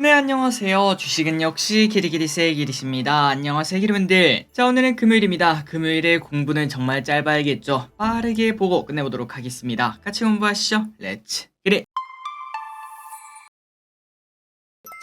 네, 안녕하세요. 주식은 역시 기리기리세의 기리십니다. 안녕하세요, 기리분들. 자, 오늘은 금요일입니다. 금요일에 공부는 정말 짧아야겠죠. 빠르게 보고 끝내보도록 하겠습니다. 같이 공부하시죠. 렛츠 기리!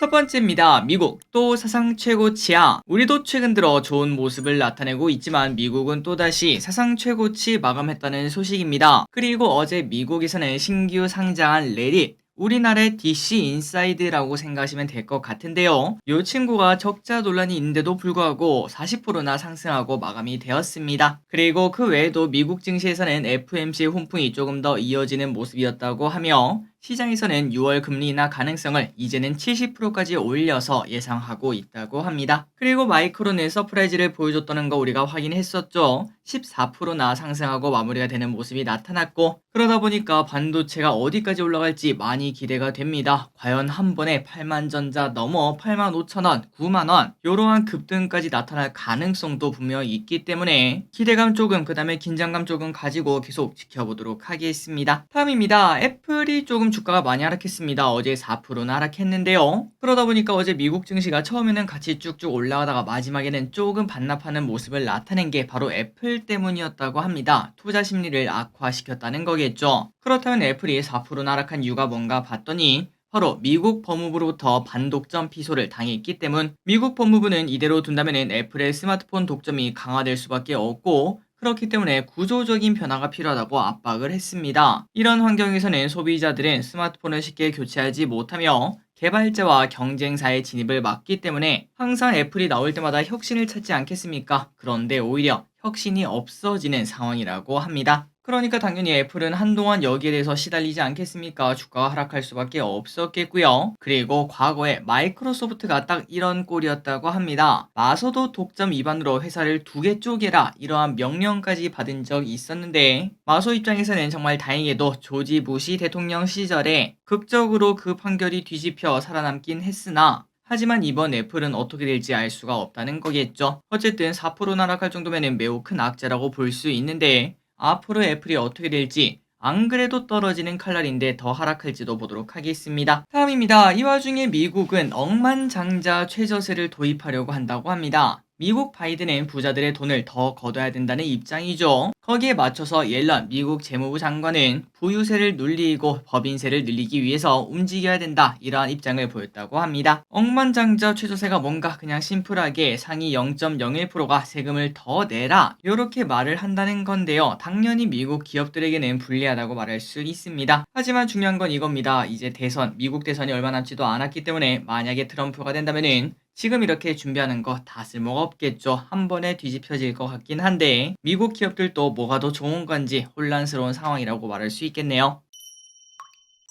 첫 번째입니다. 미국 또 사상 최고치야. 우리도 최근 들어 좋은 모습을 나타내고 있지만 미국은 또다시 사상 최고치 마감했다는 소식입니다. 그리고 어제 미국에서는 신규 상장한 레딧, 우리나라의 DC 인사이드라고 생각하시면 될 것 같은데요. 이 친구가 적자 논란이 있는데도 불구하고 40%나 상승하고 마감이 되었습니다. 그리고 그 외에도 미국 증시에서는 FOMC 훈풍이 조금 더 이어지는 모습이었다고 하며 시장에서는 6월 금리 인하 가능성을 이제는 70%까지 올려서 예상하고 있다고 합니다. 그리고 마이크론의 서프라이즈를 보여줬다는 거 우리가 확인했었죠. 14%나 상승하고 마무리가 되는 모습이 나타났고, 그러다 보니까 반도체가 어디까지 올라갈지 많이 기대가 됩니다. 과연 한 번에 8만전자 넘어 8만 5천원, 9만원 이러한 급등까지 나타날 가능성도 분명히 있기 때문에 기대감 조금, 그 다음에 긴장감 조금 가지고 계속 지켜보도록 하겠습니다. 다음입니다. 애플이 조금 주가가 많이 하락했습니다. 어제 4%나 하락했는데요. 그러다 보니까 어제 미국 증시가 처음에는 같이 쭉쭉 올라가다가 마지막에는 조금 반납하는 모습을 나타낸 게 바로 애플 때문이었다고 합니다. 투자 심리를 악화시켰다는 거겠죠. 그렇다면 애플이 4%나 하락한 이유가 뭔가 봤더니 바로 미국 법무부로부터 반독점 피소를 당했기 때문, 미국 법무부는 이대로 둔다면 애플의 스마트폰 독점이 강화될 수밖에 없고, 그렇기 때문에 구조적인 변화가 필요하다고 압박을 했습니다. 이런 환경에서는 소비자들은 스마트폰을 쉽게 교체하지 못하며 개발자와 경쟁사의 진입을 막기 때문에 항상 애플이 나올 때마다 혁신을 찾지 않겠습니까? 그런데 오히려 혁신이 없어지는 상황이라고 합니다. 그러니까 당연히 애플은 한동안 여기에 대해서 시달리지 않겠습니까? 주가가 하락할 수밖에 없었겠고요. 그리고 과거에 마이크로소프트가 딱 이런 꼴이었다고 합니다. 마소도 독점 위반으로 회사를 2개 쪼개라, 이러한 명령까지 받은 적이 있었는데, 마소 입장에서는 정말 다행히도 조지 부시 대통령 시절에 극적으로 그 판결이 뒤집혀 살아남긴 했으나, 하지만 이번 애플은 어떻게 될지 알 수가 없다는 거겠죠. 어쨌든 4% 하락할 정도면 매우 큰 악재라고 볼 수 있는데, 앞으로 애플이 어떻게 될지, 안 그래도 떨어지는 칼날인데 더 하락할지도 보도록 하겠습니다. 다음입니다. 이 와중에 미국은 억만장자 최저세를 도입하려고 한다고 합니다. 미국 바이든은 부자들의 돈을 더 걷어야 된다는 입장이죠. 거기에 맞춰서 옐런 미국 재무부 장관은 부유세를 눌리고 법인세를 늘리기 위해서 움직여야 된다, 이러한 입장을 보였다고 합니다. 억만장자 최저세가 뭔가 그냥 심플하게 상위 0.01%가 세금을 더 내라, 이렇게 말을 한다는 건데요. 당연히 미국 기업들에게는 불리하다고 말할 수 있습니다. 하지만 중요한 건 이겁니다. 이제 대선, 미국 대선이 얼마 남지도 않았기 때문에 만약에 트럼프가 된다면은 지금 이렇게 준비하는 거 다 쓸모가 없겠죠. 한 번에 뒤집혀질 것 같긴 한데, 미국 기업들도 뭐가 더 좋은 건지 혼란스러운 상황이라고 말할 수 있겠네요.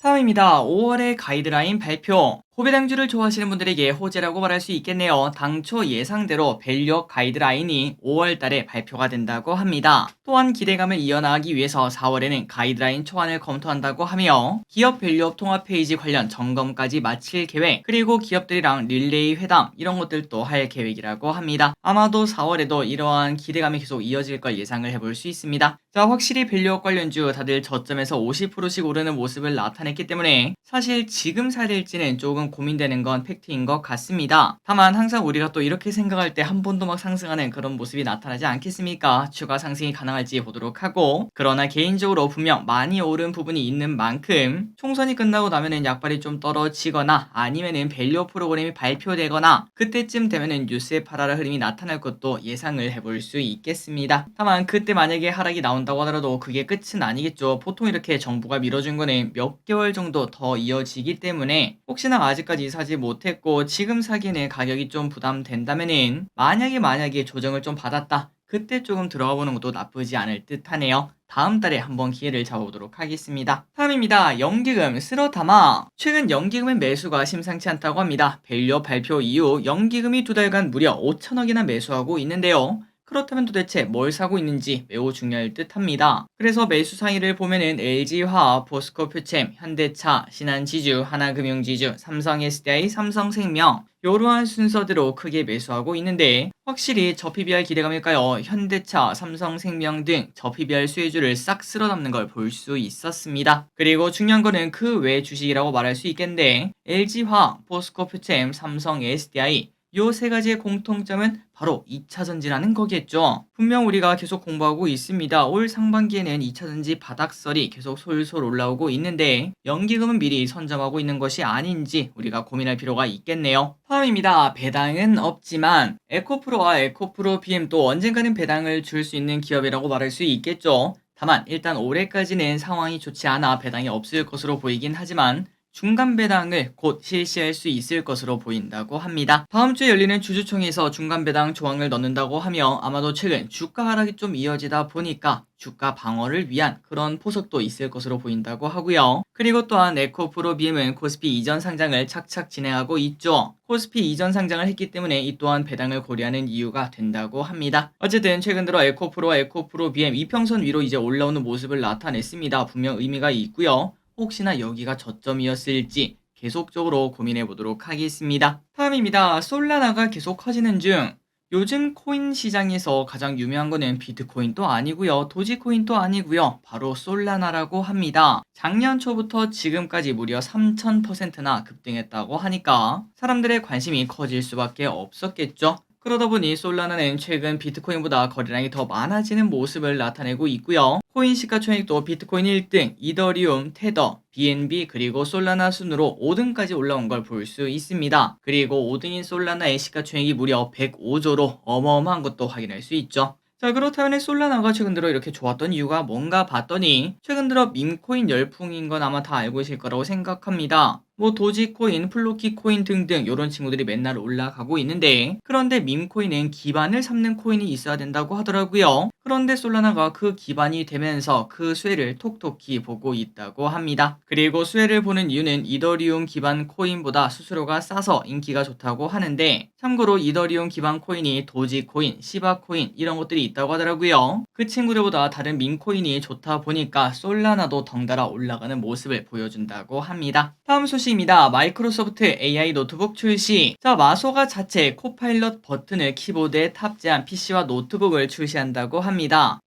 다음입니다. 5월의 가이드라인 발표. 호배당주를 좋아하시는 분들에게 호재라고 말할 수 있겠네요. 당초 예상대로 밸류업 가이드라인이 5월 달에 발표가 된다고 합니다. 또한 기대감을 이어나가기 위해서 4월에는 가이드라인 초안을 검토한다고 하며, 기업 밸류업 통합 페이지 관련 점검까지 마칠 계획, 그리고 기업들이랑 릴레이 회담, 이런 것들도 할 계획이라고 합니다. 아마도 4월에도 이러한 기대감이 계속 이어질 걸 예상을 해볼 수 있습니다. 자, 확실히 밸류업 관련주 다들 저점에서 50%씩 오르는 모습을 나타냈기 때문에 사실 지금 사야 될지는 조금 고민되는 건 팩트인 것 같습니다. 다만 항상 우리가 또 이렇게 생각할 때 한 번도 막 상승하는 그런 모습이 나타나지 않겠습니까? 추가 상승이 가능할지 보도록 하고, 그러나 개인적으로 분명 많이 오른 부분이 있는 만큼 총선이 끝나고 나면은 약발이 좀 떨어지거나 아니면은 밸류업 프로그램이 발표되거나 그때쯤 되면은 뉴스의 팔아라 흐름이 나타날 것도 예상을 해볼 수 있겠습니다. 다만 그때 만약에 하락이 나온다고 하더라도 그게 끝은 아니겠죠. 보통 이렇게 정부가 밀어준 거는 몇 개월 정도 더 이어지기 때문에 혹시나 아직까지 사지 못했고 지금 사기에는 가격이 좀 부담된다면은 만약에 조정을 좀 받았다, 그때 조금 들어가 보는 것도 나쁘지 않을 듯 하네요. 다음 달에 한번 기회를 잡아보도록 하겠습니다. 다음입니다. 연기금 쓸어담아. 최근 연기금의 매수가 심상치 않다고 합니다. 밸류업 발표 이후 연기금이 2달간 무려 5천억이나 매수하고 있는데요. 그렇다면 도대체 뭘 사고 있는지 매우 중요할 듯 합니다. 그래서 매수 상위를 보면은 LG화학, 포스코프챔, 현대차, 신한지주, 하나금융지주, 삼성SDI, 삼성생명 이러한 순서대로 크게 매수하고 있는데 확실히 저 PBR 기대감일까요? 현대차, 삼성생명 등 저 PBR 수혜주를 싹 쓸어 담는 걸 볼 수 있었습니다. 그리고 중요한 거는 그 외 주식이라고 말할 수 있겠는데 LG화학, 포스코프챔, 삼성 SDI 요 세 가지의 공통점은 바로 2차전지라는 거겠죠. 분명 우리가 계속 공부하고 있습니다. 올 상반기에는 2차전지 바닥설이 계속 솔솔 올라오고 있는데 연기금은 미리 선점하고 있는 것이 아닌지 우리가 고민할 필요가 있겠네요. 다음입니다. 배당은 없지만 에코프로와 에코프로 BM도 언젠가는 배당을 줄 수 있는 기업이라고 말할 수 있겠죠. 다만 일단 올해까지는 상황이 좋지 않아 배당이 없을 것으로 보이긴 하지만 중간 배당을 곧 실시할 수 있을 것으로 보인다고 합니다. 다음 주에 열리는 주주총회에서 중간 배당 조항을 넣는다고 하며 아마도 최근 주가 하락이 좀 이어지다 보니까 주가 방어를 위한 그런 포석도 있을 것으로 보인다고 하고요. 그리고 또한 에코프로 BM은 코스피 이전 상장을 착착 진행하고 있죠. 코스피 이전 상장을 했기 때문에 이 또한 배당을 고려하는 이유가 된다고 합니다. 어쨌든 최근 들어 에코프로와 에코프로 BM 이평선 위로 이제 올라오는 모습을 나타냈습니다. 분명 의미가 있고요. 혹시나 여기가 저점이었을지 계속적으로 고민해 보도록 하겠습니다. 다음입니다. 솔라나가 계속 커지는 중. 요즘 코인 시장에서 가장 유명한 거는 비트코인도 아니고요. 도지코인도 아니고요. 바로 솔라나라고 합니다. 작년 초부터 지금까지 무려 3000%나 급등했다고 하니까 사람들의 관심이 커질 수밖에 없었겠죠. 그러다 보니 솔라나는 최근 비트코인보다 거래량이 더 많아지는 모습을 나타내고 있고요. 코인 시가총액도 비트코인 1등, 이더리움, 테더, BNB 그리고 솔라나 순으로 5등까지 올라온 걸 볼 수 있습니다. 그리고 5등인 솔라나의 시가총액이 무려 105조로 어마어마한 것도 확인할 수 있죠. 자, 그렇다면 솔라나가 최근 들어 이렇게 좋았던 이유가 뭔가 봤더니 최근 들어 밈코인 열풍인 건 아마 다 알고 계실 거라고 생각합니다. 뭐 도지코인, 플로키코인 등등 이런 친구들이 맨날 올라가고 있는데 그런데 밈코인은 기반을 삼는 코인이 있어야 된다고 하더라고요. 그런데 솔라나가 그 기반이 되면서 그 수혜를 톡톡히 보고 있다고 합니다. 그리고 수혜를 보는 이유는 이더리움 기반 코인보다 수수료가 싸서 인기가 좋다고 하는데 참고로 이더리움 기반 코인이 도지코인, 시바코인 이런 것들이 있다고 하더라고요. 그 친구들보다 다른 밈코인이 좋다 보니까 솔라나도 덩달아 올라가는 모습을 보여준다고 합니다. 다음 소식입니다. 마이크로소프트 AI 노트북 출시. 자, 마소가 자체 코파일럿 버튼을 키보드에 탑재한 PC와 노트북을 출시한다고 합니다.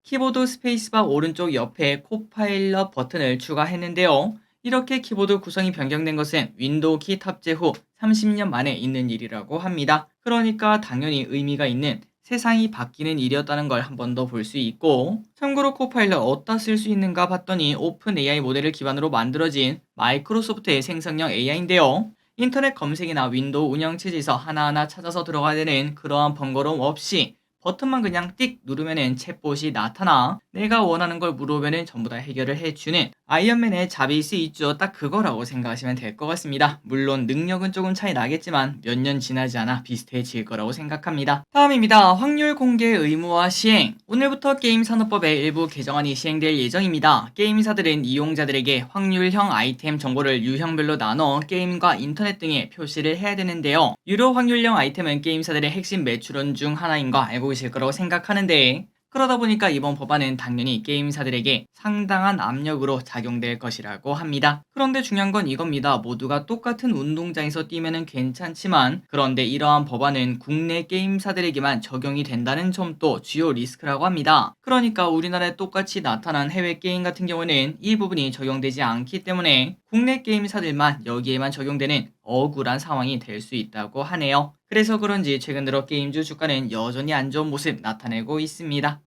키보드 스페이스바 오른쪽 옆에 코파일럿 버튼을 추가했는데요. 이렇게 키보드 구성이 변경된 것은 윈도우 키 탑재 후 30년 만에 있는 일이라고 합니다. 그러니까 당연히 의미가 있는 세상이 바뀌는 일이었다는 걸 한 번 더 볼 수 있고 참고로 코파일럿 어디다 쓸 수 있는가 봤더니 오픈 AI 모델을 기반으로 만들어진 마이크로소프트의 생성형 AI인데요. 인터넷 검색이나 윈도우 운영체제에서 하나하나 찾아서 들어가야 되는 그러한 번거로움 없이 버튼만 그냥 띡 누르면은 챗봇이 나타나 내가 원하는 걸 물어보면은 전부 다 해결을 해주는 아이언맨의 자비스 있죠. 딱 그거라고 생각하시면 될 것 같습니다. 물론 능력은 조금 차이 나겠지만 몇 년 지나지 않아 비슷해질 거라고 생각합니다. 다음입니다. 확률 공개 의무화 시행. 오늘부터 게임 산업법의 일부 개정안이 시행될 예정입니다. 게임사들은 이용자들에게 확률형 아이템 정보를 유형별로 나눠 게임과 인터넷 등에 표시를 해야 되는데요. 유료 확률형 아이템은 게임사들의 핵심 매출원 중 하나인 거 알고 계실 거라고 생각하는데 그러다 보니까 이번 법안은 당연히 게임사들에게 상당한 압력으로 작용될 것이라고 합니다. 그런데 중요한 건 이겁니다. 모두가 똑같은 운동장에서 뛰면은 괜찮지만 그런데 이러한 법안은 국내 게임사들에게만 적용이 된다는 점도 주요 리스크라고 합니다. 그러니까 우리나라에 똑같이 나타난 해외 게임 같은 경우는 이 부분이 적용되지 않기 때문에 국내 게임사들만 여기에만 적용되는 억울한 상황이 될 수 있다고 하네요. 그래서 그런지 최근 들어 게임주 주가는 여전히 안 좋은 모습 나타내고 있습니다.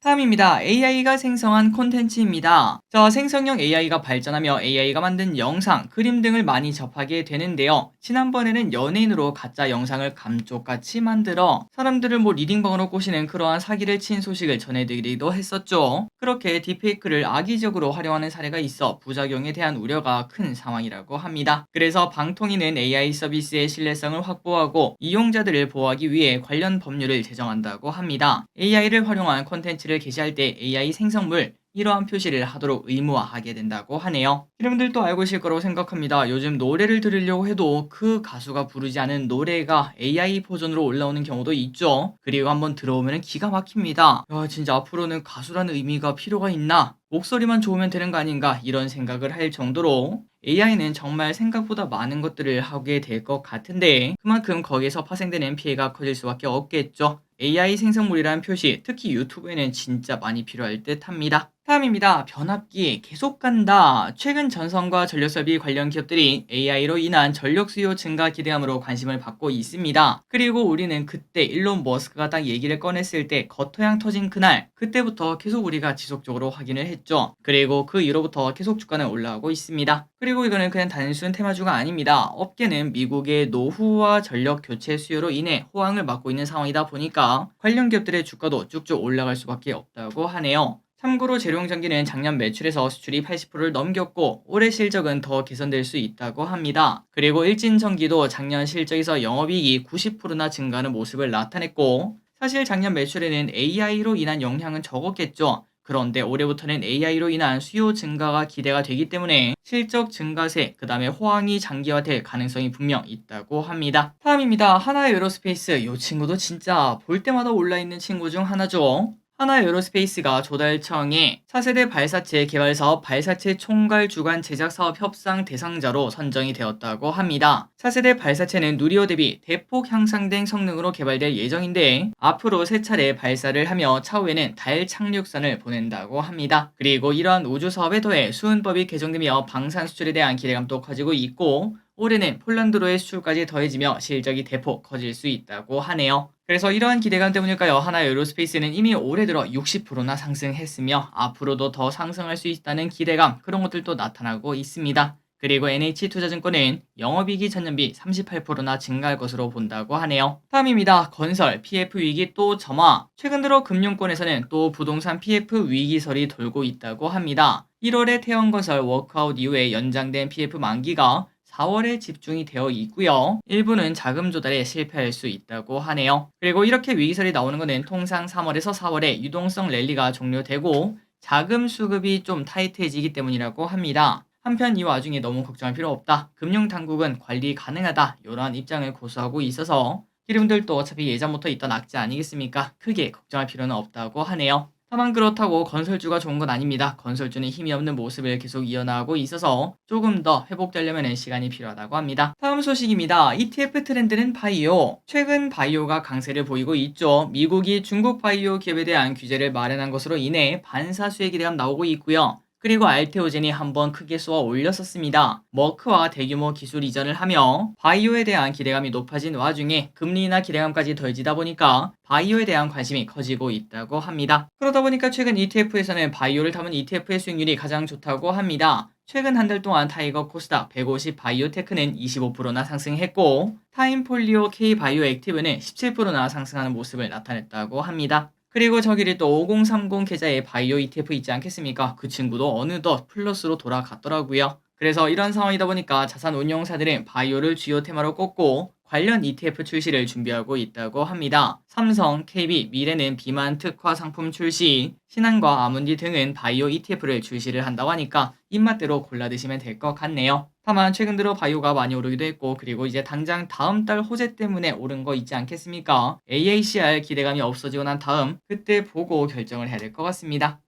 다음입니다. AI가 생성한 콘텐츠입니다. 자, 생성형 AI가 발전하며 AI가 만든 영상, 그림 등을 많이 접하게 되는데요. 지난번에는 연예인으로 가짜 영상을 감쪽같이 만들어 사람들을 리딩방으로 꼬시는 그러한 사기를 친 소식을 전해드리기도 했었죠. 그렇게 딥페이크를 악의적으로 활용하는 사례가 있어 부작용에 대한 우려가 큰 상황이라고 합니다. 그래서 방통위는 AI 서비스의 신뢰성을 확보하고 이용자들을 보호하기 위해 관련 법률을 제정한다고 합니다. AI를 활용한 콘텐츠를 매출을 게시할 때 AI 생성물 이러한 표시를 하도록 의무화하게 된다고 하네요. 여러분들도 알고 계실 거라고 생각합니다. 요즘 노래를 들으려고 해도 그 가수가 부르지 않은 노래가 AI 버전으로 올라오는 경우도 있죠. 그리고 한번 들어오면 기가 막힙니다. 야, 진짜 앞으로는 가수라는 의미가 필요가 있나? 목소리만 좋으면 되는 거 아닌가? 이런 생각을 할 정도로 AI는 정말 생각보다 많은 것들을 하게 될 것 같은데 그만큼 거기에서 파생되는 피해가 커질 수밖에 없겠죠. AI 생성물이라는 표시, 특히 유튜브에는 진짜 많이 필요할 듯 합니다. 다음입니다. 변압기 계속 간다. 최근 전선과 전력설비 관련 기업들이 AI로 인한 전력 수요 증가 기대감으로 관심을 받고 있습니다. 그리고 우리는 그때 일론 머스크가 딱 얘기를 꺼냈을 때 거토양 터진 그날, 그때부터 계속 우리가 지속적으로 확인을 했죠. 그리고 그 이후로부터 계속 주가는 올라가고 있습니다. 그리고 이거는 그냥 단순 테마주가 아닙니다. 업계는 미국의 노후와 전력 교체 수요로 인해 호황을 맞고 있는 상황이다 보니까 관련 기업들의 주가도 쭉쭉 올라갈 수밖에 없다고 하네요. 참고로 재룡전기는 작년 매출에서 수출이 80%를 넘겼고 올해 실적은 더 개선될 수 있다고 합니다. 그리고 일진전기도 작년 실적에서 영업이익이 90%나 증가하는 모습을 나타냈고 사실 작년 매출에는 AI로 인한 영향은 적었겠죠. 그런데 올해부터는 AI로 인한 수요 증가가 기대가 되기 때문에 실적 증가세, 그 다음에 호황이 장기화될 가능성이 분명 있다고 합니다. 다음입니다. 하나에어로스페이스. 이 친구도 진짜 볼 때마다 올라있는 친구 중 하나죠. 하나에어로스페이스가 조달청에 4세대 발사체 개발 사업 발사체 총괄 주관 제작 사업 협상 대상자로 선정이 되었다고 합니다. 4세대 발사체는 누리호 대비 대폭 향상된 성능으로 개발될 예정인데 앞으로 3차례 발사를 하며 차후에는 달 착륙선을 보낸다고 합니다. 그리고 이러한 우주 사업에 더해 수은법이 개정되며 방산 수출에 대한 기대감도 커지고 있고 올해는 폴란드로의 수출까지 더해지며 실적이 대폭 커질 수 있다고 하네요. 그래서 이러한 기대감 때문일까요? 하나에어로스페이스는 이미 올해 들어 60%나 상승했으며 앞으로도 더 상승할 수 있다는 기대감, 그런 것들도 나타나고 있습니다. 그리고 NH투자증권은 영업이익이 전년비 38%나 증가할 것으로 본다고 하네요. 다음입니다. 건설, PF 위기 또 점화. 최근 들어 금융권에서는 또 부동산 PF 위기설이 돌고 있다고 합니다. 1월에 태형건설 워크아웃 이후에 연장된 PF 만기가 4월에 집중이 되어 있고요. 일부는 자금 조달에 실패할 수 있다고 하네요. 그리고 이렇게 위기설이 나오는 것은 통상 3월에서 4월에 유동성 랠리가 종료되고 자금 수급이 좀 타이트해지기 때문이라고 합니다. 한편 이 와중에 너무 걱정할 필요 없다. 금융당국은 관리 가능하다. 이러한 입장을 고수하고 있어서 여러분들도 어차피 예전부터 있던 악재 아니겠습니까? 크게 걱정할 필요는 없다고 하네요. 다만 그렇다고 건설주가 좋은 건 아닙니다. 건설주는 힘이 없는 모습을 계속 이어나가고 있어서 조금 더 회복되려면 시간이 필요하다고 합니다. 다음 소식입니다. ETF 트렌드는 바이오. 최근 바이오가 강세를 보이고 있죠. 미국이 중국 바이오 기업에 대한 규제를 마련한 것으로 인해 반사수혜 기대감 나오고 있고요. 그리고 알테오젠이 한번 크게 쏘아 올렸었습니다. 머크와 대규모 기술 이전을 하며 바이오에 대한 기대감이 높아진 와중에 금리나 기대감까지 더해지다 보니까 바이오에 대한 관심이 커지고 있다고 합니다. 그러다 보니까 최근 ETF에서는 바이오를 담은 ETF의 수익률이 가장 좋다고 합니다. 최근 한 달 동안 타이거 코스닥 150 바이오테크는 25%나 상승했고 타임폴리오 K 바이오 액티브는 17%나 상승하는 모습을 나타냈다고 합니다. 그리고 저기를 또 5030 계좌에 바이오 ETF 있지 않겠습니까? 그 친구도 어느덧 플러스로 돌아갔더라고요. 그래서 이런 상황이다 보니까 자산 운용사들은 바이오를 주요 테마로 꼽고 관련 ETF 출시를 준비하고 있다고 합니다. 삼성, KB, 미래는 비만 특화 상품 출시, 신한과 아문디 등은 바이오 ETF를 출시를 한다고 하니까 입맛대로 골라 드시면 될 것 같네요. 다만 최근 들어 바이오가 많이 오르기도 했고 그리고 이제 당장 다음 달 호재 때문에 오른 거 있지 않겠습니까? AACR 기대감이 없어지고 난 다음 그때 보고 결정을 해야 될 것 같습니다.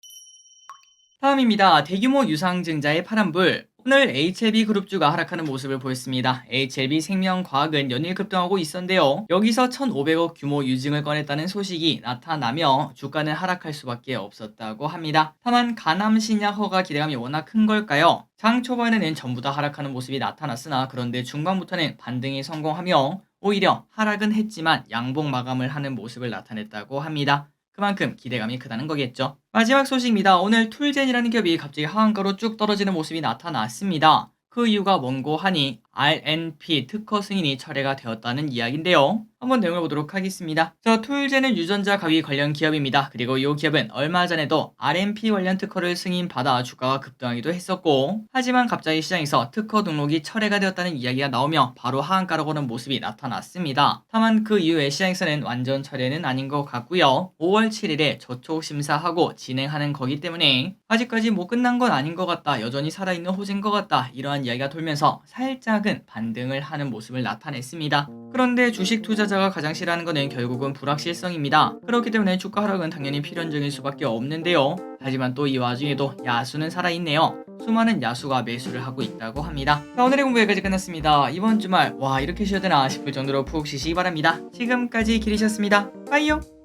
다음입니다. 대규모 유상증자의 파란불. 오늘 HLB 그룹주가 하락하는 모습을 보였습니다. HLB 생명과학은 연일 급등하고 있었는데요. 여기서 1,500억 규모 유증을 꺼냈다는 소식이 나타나며 주가는 하락할 수밖에 없었다고 합니다. 다만 가남 신약 허가 기대감이 워낙 큰 걸까요? 장 초반에는 전부 다 하락하는 모습이 나타났으나 그런데 중반부터는 반등에 성공하며 오히려 하락은 했지만 양봉 마감을 하는 모습을 나타냈다고 합니다. 그만큼 기대감이 크다는 거겠죠. 마지막 소식입니다. 오늘 툴젠이라는 기업이 갑자기 하한가로 쭉 떨어지는 모습이 나타났습니다. 그 이유가 뭔고 하니 RNP 특허 승인이 철회가 되었다는 이야기인데요. 한번 내용을 보도록 하겠습니다. 자, 토일제는 유전자 가위 관련 기업입니다. 그리고 이 기업은 얼마 전에도 RMP 관련 특허를 승인받아 주가가 급등하기도 했었고, 하지만 갑자기 시장에서 특허 등록이 철회가 되었다는 이야기가 나오며 바로 하한가로 오는 모습이 나타났습니다. 다만 그 이후에 시장에서는 완전 철회는 아닌 것 같고요. 5월 7일에 저촉 심사하고 진행하는 거기 때문에 아직까지 뭐 끝난 건 아닌 것 같다, 여전히 살아있는 호재인 것 같다, 이러한 이야기가 돌면서 살짝은 반등을 하는 모습을 나타냈습니다. 그런데 주식 투자자가 가장 싫어하는 것은 결국은 불확실성입니다. 그렇기 때문에 주가 하락은 당연히 필연적일 수밖에 없는데요. 하지만 또 이 와중에도 야수는 살아있네요. 수많은 야수가 매수를 하고 있다고 합니다. 자, 오늘의 공부 여기까지 끝났습니다. 이번 주말 와 이렇게 쉬어야 되나 싶을 정도로 푹 쉬시기 바랍니다. 지금까지 길이셨습니다. 빠이요.